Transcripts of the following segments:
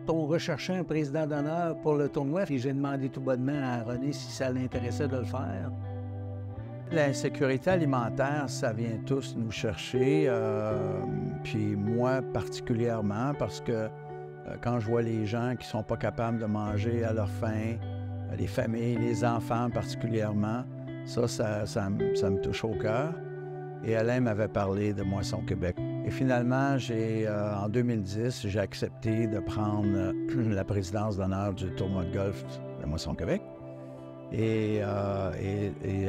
On recherchait un président d'honneur pour le tournoi, puis j'ai demandé tout bonnement à René si ça l'intéressait de le faire. L'insécurité alimentaire, ça vient tous nous chercher, puis moi particulièrement, parce que quand je vois les gens qui ne sont pas capables de manger à leur faim, les familles, les enfants particulièrement, ça me touche au cœur. Et Alain m'avait parlé de Moisson Québec. Et finalement, en 2010, j'ai accepté de prendre la présidence d'honneur du tournoi de golf de Moisson Québec. Et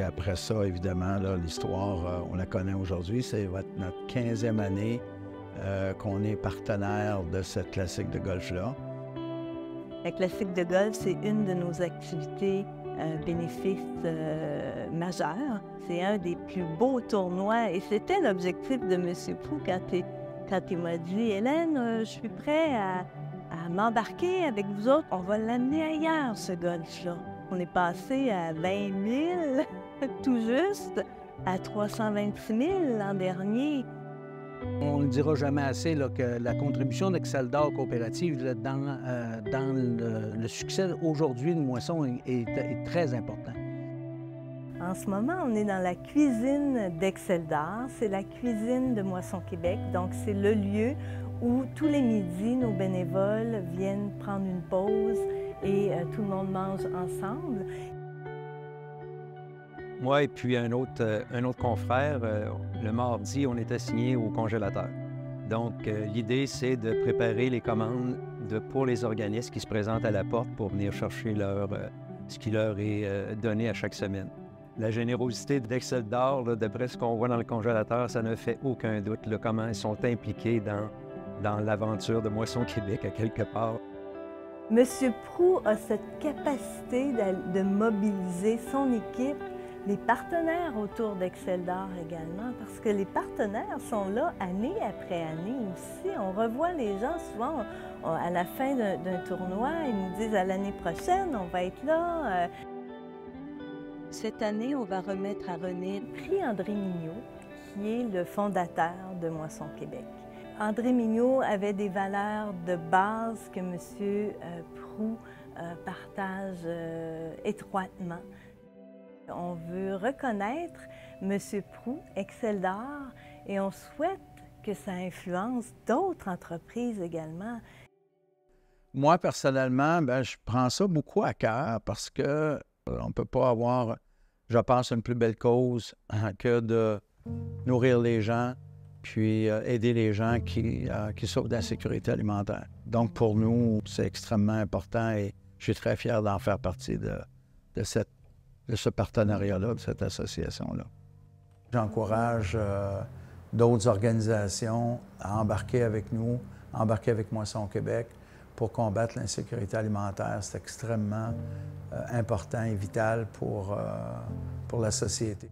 après ça, évidemment, l'histoire, on la connaît aujourd'hui. C'est notre 15e année qu'on est partenaire de cette classique de golf-là. La classique de golf, c'est une de nos activités bénéfices majeures. C'est un des plus beaux tournois et c'était l'objectif de M. Proulx quand il m'a dit « Hélène, je suis prêt à m'embarquer avec vous autres. On va l'amener ailleurs, ce golf-là. » On est passé à 20 000 tout juste, à 326 000 l'an dernier. On ne dira jamais assez là, que la contribution d'Exceldor Coopérative là, dans le succès aujourd'hui de Moisson est très important. En ce moment, on est dans la cuisine d'Exceldor. C'est la cuisine de Moisson Québec. Donc, c'est le lieu où tous les midis, nos bénévoles viennent prendre une pause et tout le monde mange ensemble. Moi et puis un autre confrère, le mardi, on est assigné au congélateur. Donc, l'idée, c'est de préparer les commandes pour les organismes qui se présentent à la porte pour venir chercher ce qui leur est donné à chaque semaine. La générosité d'Exceldor, d'après ce qu'on voit dans le congélateur, ça ne fait aucun doute là, comment ils sont impliqués dans l'aventure de Moisson Québec, à quelque part. Monsieur Proulx a cette capacité de mobiliser son équipe, les partenaires autour d'Exceldor également, parce que les partenaires sont là année après année aussi. On revoit les gens souvent à la fin d'un tournoi, ils nous disent à l'année prochaine, on va être là. Cette année, on va remettre à René le prix André Mignot, qui est le fondateur de Moisson Québec. André Mignot avait des valeurs de base que M. Proulx partage étroitement. On veut reconnaître M. Proulx, Exceldor, et on souhaite que ça influence d'autres entreprises également. Moi, personnellement, je prends ça beaucoup à cœur parce que on ne peut pas avoir, je pense, une plus belle cause que de nourrir les gens puis aider les gens qui souffrent d'insécurité alimentaire. Donc, pour nous, c'est extrêmement important et je suis très fier d'en faire partie de ce partenariat-là, de cette association-là. J'encourage d'autres organisations à embarquer avec nous, embarquer avec Moisson Québec pour combattre l'insécurité alimentaire. C'est extrêmement important et vital pour la société.